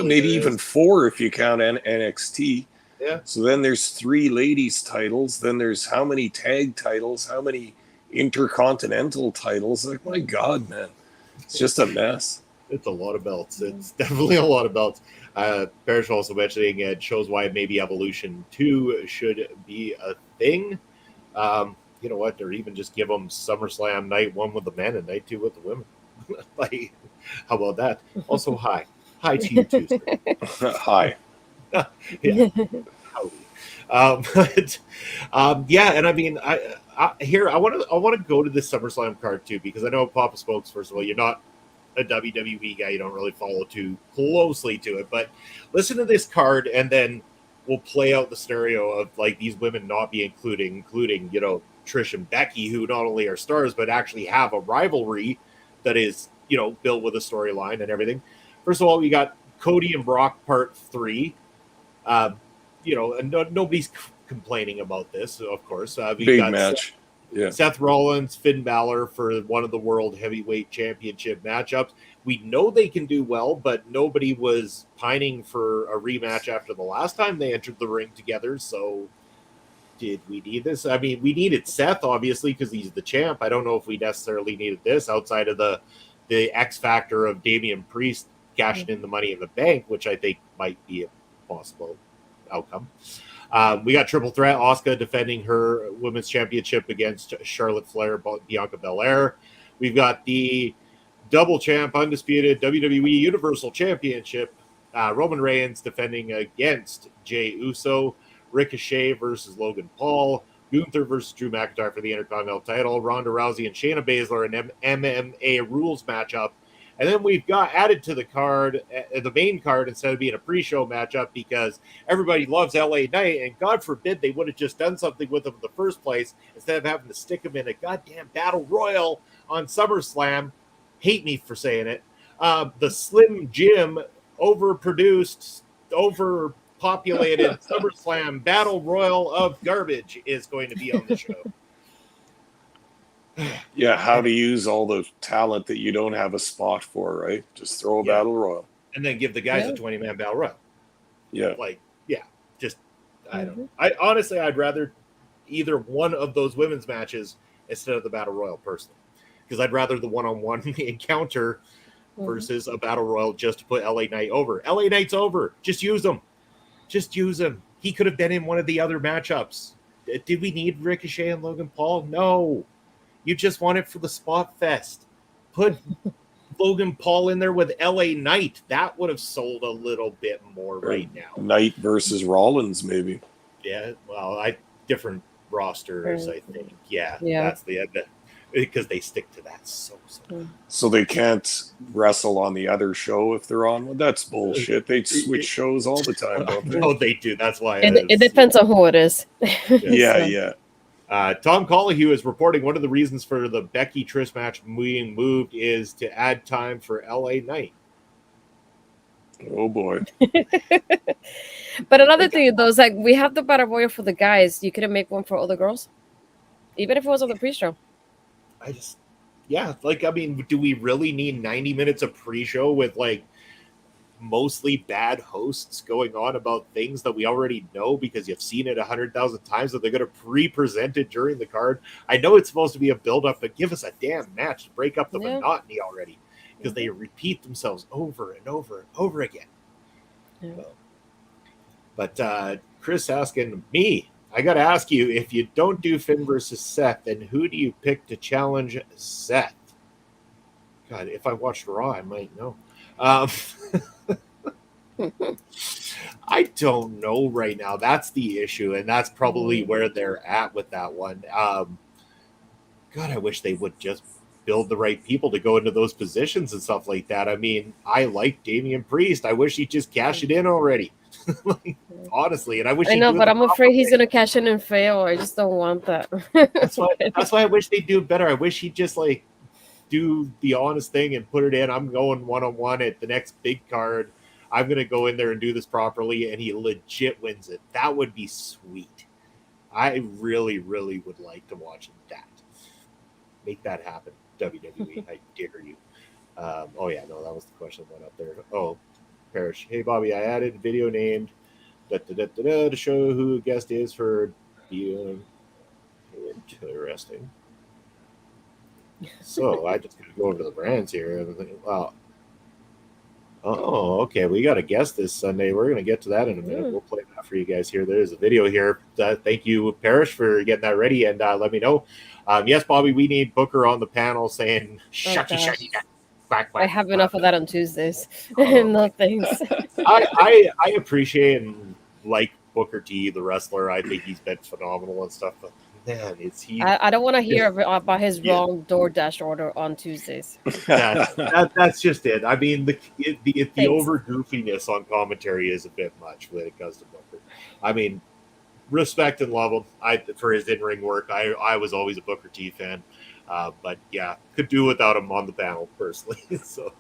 maybe even 4 if you count NXT. Yeah. So then there's 3 ladies titles. Then there's how many tag titles? How many intercontinental titles? Like, my God, man, it's just a mess. It's a lot of belts. It's definitely a lot of belts. Parrish also mentioning it shows why maybe Evolution 2 should be a thing. You know what? Or even just give them SummerSlam night 1 with the men and night 2 with the women. Like, how about that? Also, hi to you, Tuesday. Hi. Yeah. Howdy. Yeah, and I mean, I want to go to this SummerSlam card too, because I know Papa Smokes. First of all, you're not a WWE guy; you don't really follow too closely to it. But listen to this card, and then we'll play out the scenario of like these women not be including Trish and Becky, who not only are stars but actually have a rivalry that is built with a storyline and everything. First of all, we got Cody and Brock Part 3. And nobody's complaining about this, of course. Big match. Seth Rollins, Finn Balor for one of the World Heavyweight Championship matchups. We know they can do well, but nobody was pining for a rematch after the last time they entered the ring together. So did we need this? I mean, we needed Seth, obviously, because he's the champ. I don't know if we necessarily needed this outside of the X factor of Damian Priest cashing in the Money in the Bank, which I think might be a possible outcome. We got triple threat, Asuka defending her women's championship against Charlotte Flair, Bianca Belair. We've got the double champ, undisputed WWE Universal Championship, Roman Reigns defending against Jey Uso, Ricochet versus Logan Paul, Gunther versus Drew McIntyre for the Intercontinental title, Ronda Rousey and Shayna Baszler an MMA rules matchup. And then we've got added to the card, the main card, instead of being a pre-show matchup, because everybody loves LA Knight, and God forbid they would have just done something with him in the first place instead of having to stick him in a goddamn battle royal on SummerSlam. Hate me for saying it. The Slim Jim, overproduced, overpopulated SummerSlam battle royal of garbage is going to be on the show. Yeah, how to use all the talent that you don't have a spot for, right? Just throw a battle royal. And then give the guys a 20-man battle royal. Yeah. I don't know. I'd rather either one of those women's matches instead of the battle royal personally. Because I'd rather the one-on-one encounter versus a battle royal just to put LA Knight over. LA Knight's over. Just use him. He could have been in one of the other matchups. Did we need Ricochet and Logan Paul? No. You just want it for the spot fest. Put Logan Paul in there with LA Knight. That would have sold a little bit more right now. Knight versus Rollins, maybe. Yeah, well, different rosters, I think. Yeah. That's the end. Because they stick to that So they can't wrestle on the other show if they're on. Well, that's bullshit. They switch shows all the time, don't they? No, they do. That's why it depends on who it is. Yeah. Tom Collahue is reporting one of the reasons for the Becky Trish match being moved is to add time for LA Knight. Oh boy. But another thing though is like we have the battle royal for the guys. You couldn't make one for all the girls, even if it was on the pre-show. Do we really need 90 minutes of pre-show with like mostly bad hosts going on about things that we already know because you've seen it 100,000 times that they're going to pre-present it during the card? I know it's supposed to be a build-up, but give us a damn match to break up the monotony already, because they repeat themselves over and over and over again. But Chris asking me, I got to ask you, if you don't do Finn versus Seth, then who do you pick to challenge Seth? God, if I watched Raw, I might know. I don't know right now. That's the issue, and that's probably where they're at with that one. God, I wish they would just build the right people to go into those positions and stuff like that. I mean, I like Damian Priest. I wish he'd just cash it in already. Like, honestly, and I wish I he'd know, do it but the I'm proper afraid he's way. gonna cash in and fail. I just don't want that. That's why I wish they'd do it better. I wish he'd just like do the honest thing and put it in. I'm going 1-on-1 at the next big card. I'm gonna go in there and do this properly, and he legit wins it. That would be sweet. I really, really would like to watch that. Make that happen, WWE. I dare you. Oh yeah, no, that was the question that went up there. Oh, Parrish. Hey Bobby, I added video named to show who a guest is for being interesting. So I just gotta go over to the brands here and think, wow. Oh, okay. We got a guest this Sunday. We're gonna get to that in a minute. We'll play that for you guys here. There's a video here. Thank you, Parrish, for getting that ready, and let me know. Yes, Bobby, we need Booker on the panel saying shucky gosh. shucky. Quack, I quack, have quack. enough of that on Tuesdays. Oh. No thanks. I appreciate and like Booker T, the wrestler. I think he's been phenomenal and stuff. But man, it's he. I don't want to hear about his wrong DoorDash order on Tuesdays. That's just it. I mean, the Thanks. over goofiness on commentary is a bit much when it comes to Booker. I mean, respect and love him. For his in-ring work. I was always a Booker T fan, but yeah, could do without him on the panel personally. So,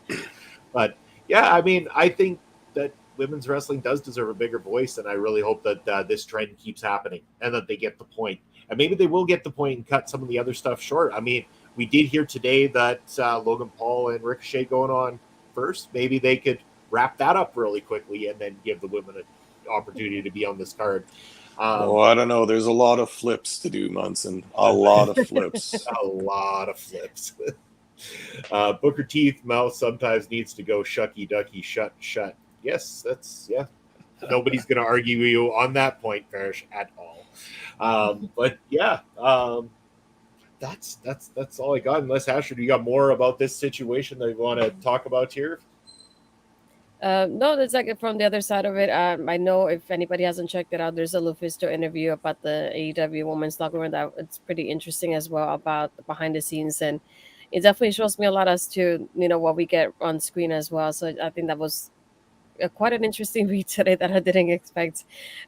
but yeah, I mean, I think that women's wrestling does deserve a bigger voice, and I really hope that this trend keeps happening and that they get the point. And maybe they will get the point and cut some of the other stuff short. I mean, we did hear today that Logan Paul and Ricochet going on first. Maybe they could wrap that up really quickly and then give the women an opportunity to be on this card. I don't know. There's a lot of flips to do, Munson. A lot of flips. A lot of flips. Booker T's mouth sometimes needs to go shucky ducky shut. Yes, yeah. Nobody's going to argue with you on that point, Parrish, at all. But yeah, that's all I got. Unless Astrid, you got more about this situation that you want to talk about here? No, that's like from the other side of it. I know if anybody hasn't checked it out, there's a Lufisto interview about the AEW Women's Locker Room that it's pretty interesting as well about the behind the scenes, and it definitely shows me a lot as to what we get on screen as well. So I think that was quite an interesting read today that I didn't expect.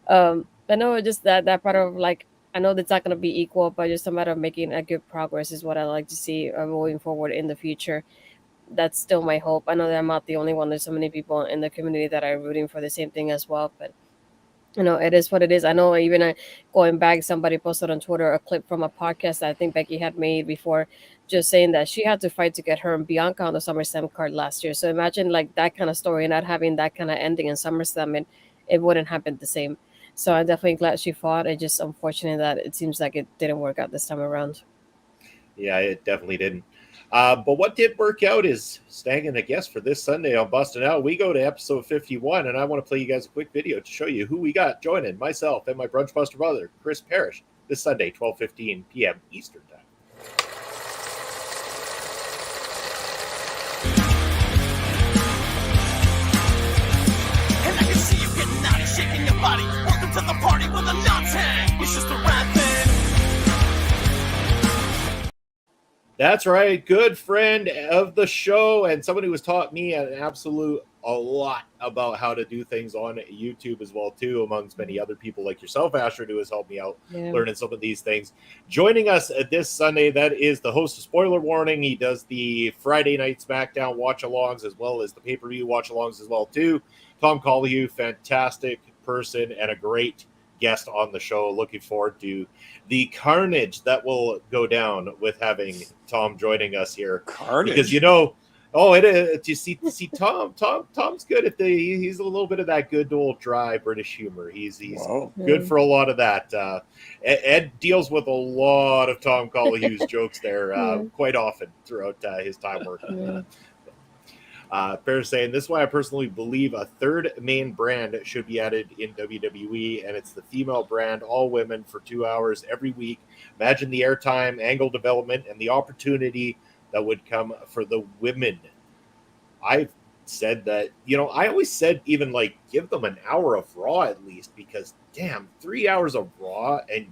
But no, just that part of like I know that's not going to be equal, but just a matter of making a good progress is what I like to see moving forward in the future. That's still my hope. I know that I'm not the only one. There's so many people in the community that are rooting for the same thing as well. But it is what it is. I know even going back, somebody posted on Twitter a clip from a podcast that I think Becky had made before, just saying that she had to fight to get her and Bianca on the SummerSlam card last year. So imagine like that kind of story, not having that kind of ending in SummerSlam, and it wouldn't happen the same. So I'm definitely glad she fought. It's just unfortunate that it seems like it didn't work out this time around. Yeah, it definitely didn't. But what did work out is snagging a guest for this Sunday on Bustin' Out. We go to episode 51, and I want to play you guys a quick video to show you who we got joining myself and my Brunch Buster brother, Chris Parrish, this Sunday, 12:15 p.m. Eastern Time. And I can see you getting out and shaking your body. Welcome to the party with a nuts hang. It's just the right thing. That's right. Good friend of the show and someone who has taught me a lot about how to do things on YouTube as well, too, amongst many other people like yourself, Astrid, who has helped me out learning some of these things. Joining us this Sunday, that is the host of Spoiler Warning. He does the Friday Night SmackDown watch-alongs as well as the pay-per-view watch-alongs as well, too. Tom Collieu, fantastic person and a great guest on the show. Looking forward to the carnage that will go down with having Tom joining us here. Carnage, because it is. You see, Tom's good at he's a little bit of that good old dry British humor. He's good for a lot of that. Ed deals with a lot of Tom Collieu's jokes there quite often throughout his time working. Bear saying, this is why I personally believe a third main brand should be added in WWE, and it's the female brand, all women, for 2 hours every week. Imagine the airtime, angle development, and the opportunity that would come for the women. I've said that, I always said even like give them an hour of Raw at least, because damn, 3 hours of Raw and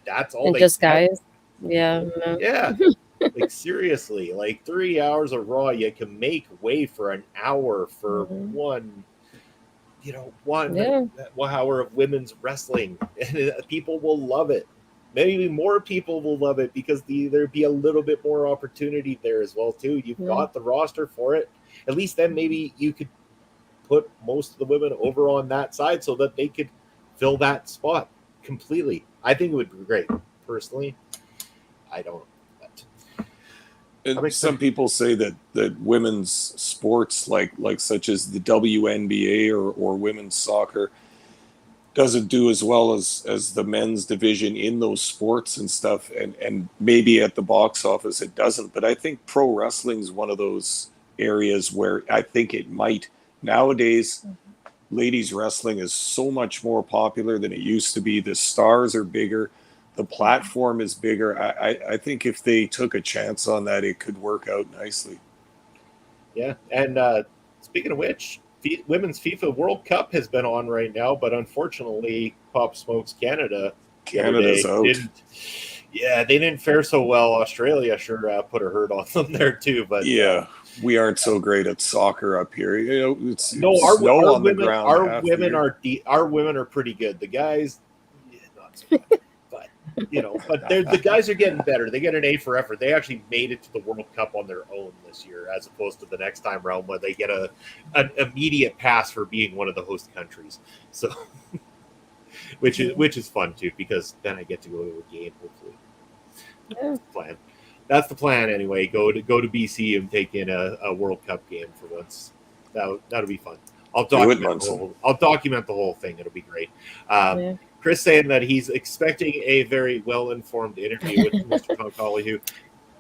that's all and they just get. guys. Yeah. No. Yeah. Like seriously, like 3 hours of Raw, you can make way for an hour for one. 1 Yeah. hour of women's wrestling, and people will love it. Maybe more people will love it because there'd be a little bit more opportunity there as well too. You've Yeah. got the roster for it. At least then maybe you could put most of the women over on that side so that they could fill that spot completely. I think it would be great. Personally, I don't. But And some people say that women's sports, like such as the WNBA or women's soccer, doesn't do as well as the men's division in those sports and stuff, and maybe at the box office it doesn't. But I think pro wrestling is one of those areas where I think it might. Nowadays, ladies wrestling is so much more popular than it used to be. The stars are bigger, the platform is bigger. I think if they took a chance on that, it could work out nicely. Yeah, and speaking of which, Women's FIFA World Cup has been on right now, but unfortunately, Pop Smokes Canada's out. They didn't fare so well. Australia sure put a hurt on them there too. But yeah, we aren't so great at soccer up here. It's our snow on women, the ground. Our women are pretty good. The guys, not so much. But the guys are getting better. They get an A for effort. They actually made it to the World Cup on their own this year, as opposed to the next time round where they get an immediate pass for being one of the host countries. So, which is fun too, because then I get to go to a game. Hopefully, that's the plan anyway. Go to BC and take in a World Cup game for once. That'll be fun. I'll document the whole thing. It'll be great. Chris saying that he's expecting a very well-informed interview with Mr. Concoli.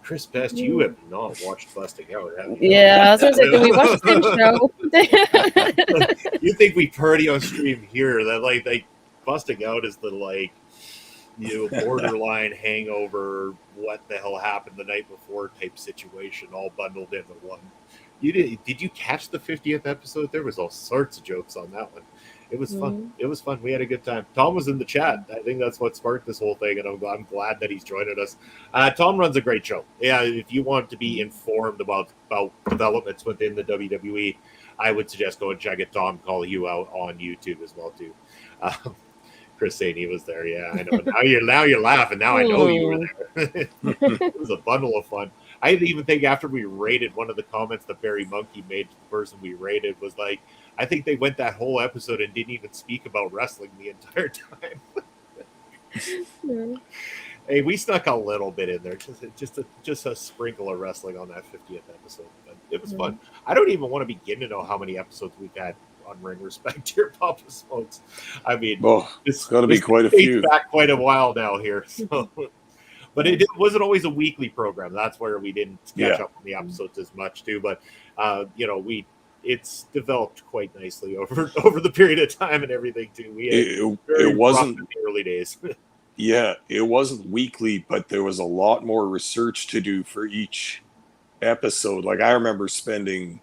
Chris Best, you have not watched Busting Out, have you? Yeah, I was going to say, did we watch the same show? You think we party on stream here? That Busting Out is the borderline hangover, what the hell happened the night before type situation, all bundled into one. Did you catch the 50th episode? There was all sorts of jokes on that one. It was fun. It was fun. We had a good time. Tom was in the chat. I think that's what sparked this whole thing, and I'm glad that he's joining us. Tom runs a great show. Yeah, if you want to be informed about developments within the WWE, I would suggest go and check it. Tom call you out on YouTube as well too. Chris saying he was there. Yeah, I know. Now you're laughing. Now I know you were there. It was a bundle of fun. I even think after we rated, one of the comments that Barry Monkey made to the person we rated was like, I think they went that whole episode and didn't even speak about wrestling the entire time. Hey, we snuck a little bit in there, just a sprinkle of wrestling on that 50th episode. But it was fun. I don't even want to begin to know how many episodes we've had on Ring Respect here, Papa Smokes. I mean, it's got to be quite a few. Back quite a while now here. So. But it wasn't always a weekly program. That's where we didn't catch up on the episodes as much too. But it's developed quite nicely over the period of time and everything too. It wasn't in the early days. Yeah, it wasn't weekly, but there was a lot more research to do for each episode. Like I remember spending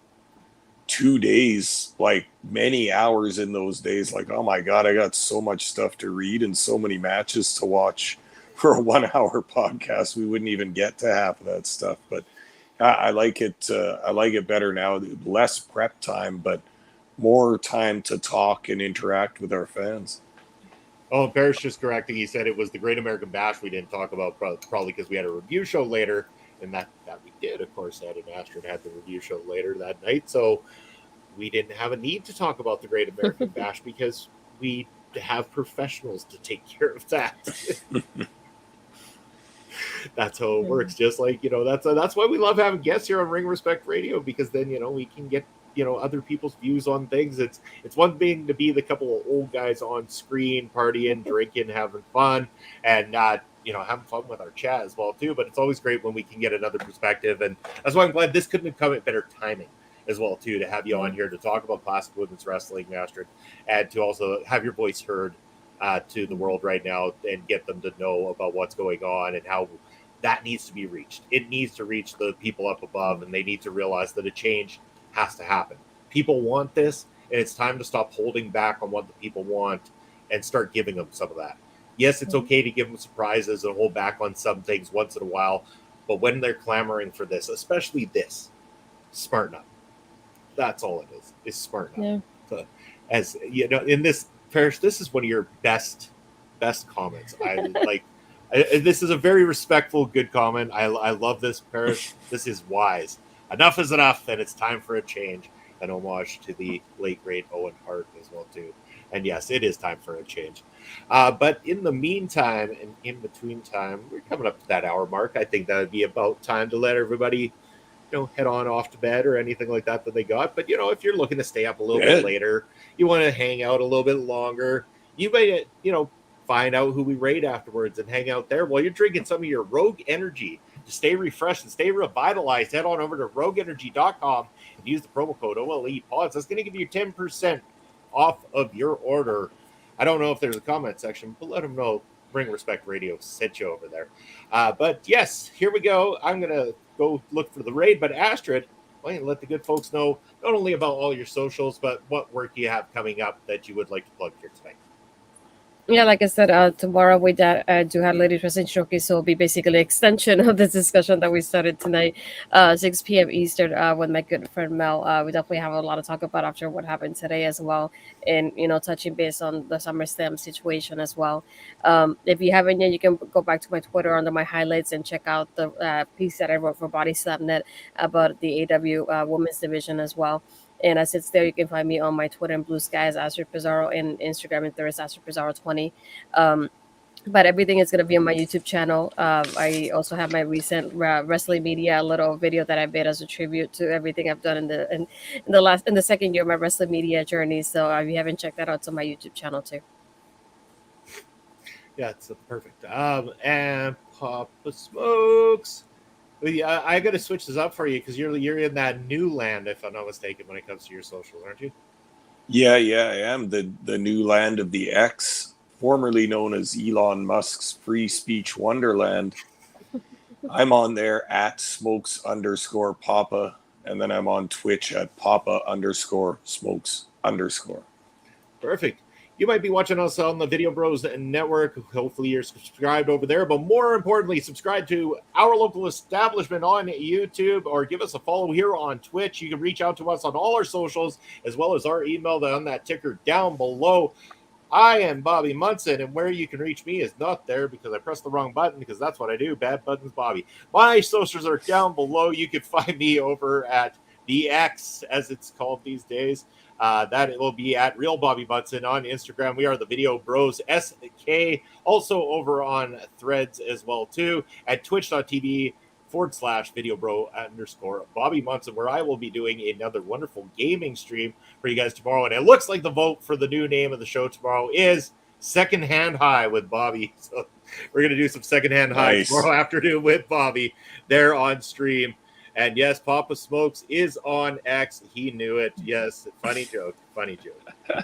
2 days, like many hours in those days. Like, oh my God, I got so much stuff to read and so many matches to watch. For a 1 hour podcast, we wouldn't even get to half of that stuff. But I like it. I like it better now. Less prep time, but more time to talk and interact with our fans. Oh, Parrish just correcting. He said it was the Great American Bash we didn't talk about, probably because we had a review show later, and that we did. Of course, Ed and Astrid had the review show later that night, so we didn't have a need to talk about the Great American Bash because we have professionals to take care of that. That's how it works. Just like, that's why we love having guests here on Ring Respect Radio, because then, we can get, other people's views on things. It's one thing to be the couple of old guys on screen, partying, drinking, having fun, and having fun with our chat as well too. But it's always great when we can get another perspective. And that's why I'm glad this couldn't have come at better timing as well too, to have you on here to talk about classic women's wrestling, Astrid, and to also have your voice heard to the world right now and get them to know about what's going on and how that needs to be reached. It needs to reach the people up above, and they need to realize that a change has to happen. People want this, and it's time to stop holding back on what the people want and start giving them some of that. Yes, it's okay to give them surprises and hold back on some things once in a while, but when they're clamoring for this, especially this, smarten up. That's all it is smarten up. as you know, in this Parrish, this is one of your best comments. I like. This is a very respectful, good comment. I love this, Parrish. This is wise. Enough is enough, and it's time for a change. An homage to the late great Owen Hart as well too. And yes, it is time for a change. But in the meantime, and in between time, we're coming up to that hour mark. I think that would be about time to let everybody, head on off to bed or anything like that they got. But if you're looking to stay up a little bit later, you want to hang out a little bit longer, you may, find out who we rate afterwards and hang out there while you're drinking some of your Rogue Energy. To stay refreshed and stay revitalized, head on over to rogueenergy.com and use the promo code OLEPODS. That's going to give you 10% off of your order. I don't know if there's a comment section, but let them know Bring Respect Radio sent you over there. But yes, here we go. I'm going to go look for the raid. But Astrid, why don't you let the good folks know not only about all your socials, but what work you have coming up that you would like to plug here tonight. Yeah, like I said, tomorrow we do have Ladies Wrestling Showcase, so it'll be basically an extension of this discussion that we started tonight, 6 p.m. Eastern, with my good friend Mel. We definitely have a lot to talk about after what happened today as well, and touching base on the SummerSlam situation as well. If you haven't yet, you can go back to my Twitter under my highlights and check out the piece that I wrote for Body Slam Net about the AW Women's Division as well. And as it's there, you can find me on my Twitter and Blue Sky as Astrid Pizarro, and Instagram and Thirst Astrid Pizarro 20. But everything is going to be on my YouTube channel. I also have my recent wrestling media, a little video that I made as a tribute to everything I've done in the second year of my wrestling media journey. So if you haven't checked that out, it's on my YouTube channel too. Yeah, it's perfect. And Papa Smokes. I got to switch this up for you because you're in that new land, if I'm not mistaken, when it comes to your socials, aren't you? Yeah, I am. The new land of the X, formerly known as Elon Musk's free speech wonderland. I'm on there at smokes_papa, and then I'm on Twitch at papa_smokes_. Perfect. You might be watching us on the Video Bros Network. Hopefully you're subscribed over there. But more importantly, subscribe to our local establishment on YouTube or give us a follow here on Twitch. You can reach out to us on all our socials as well as our email on that ticker down below. I am Bobby Munson, and where you can reach me is not there because I pressed the wrong button because that's what I do. Bad buttons, Bobby. My socials are down below. You can find me over at the X, as it's called these days. That it will be at Real Bobby Munson on Instagram. We are the Video Bros SK, also over on Threads as well too, at twitch.tv/videobro_Bobby Munson, where I will be doing another wonderful gaming stream for you guys tomorrow. And it looks like the vote for the new name of the show tomorrow is Secondhand High with Bobby. So we're going to do some Secondhand High tomorrow afternoon with Bobby there on stream. And yes, Papa Smokes is on X. He knew it. Yes, funny joke.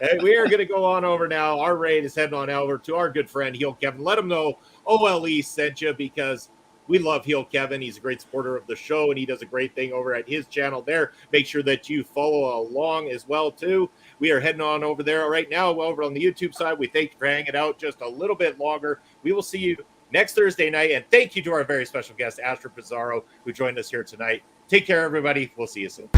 Hey, we are going to go on over now. Our raid is heading on over to our good friend Heel Kevin. Let him know OLE sent you because we love Heel Kevin. He's a great supporter of the show, and he does a great thing over at his channel there. Make sure that you follow along as well, too. We are heading on over there right now over on the YouTube side. We thank you for hanging out just a little bit longer. We will see you next Thursday night. And thank you to our very special guest, Astrid Pizarro, who joined us here tonight. Take care, everybody. We'll see you soon.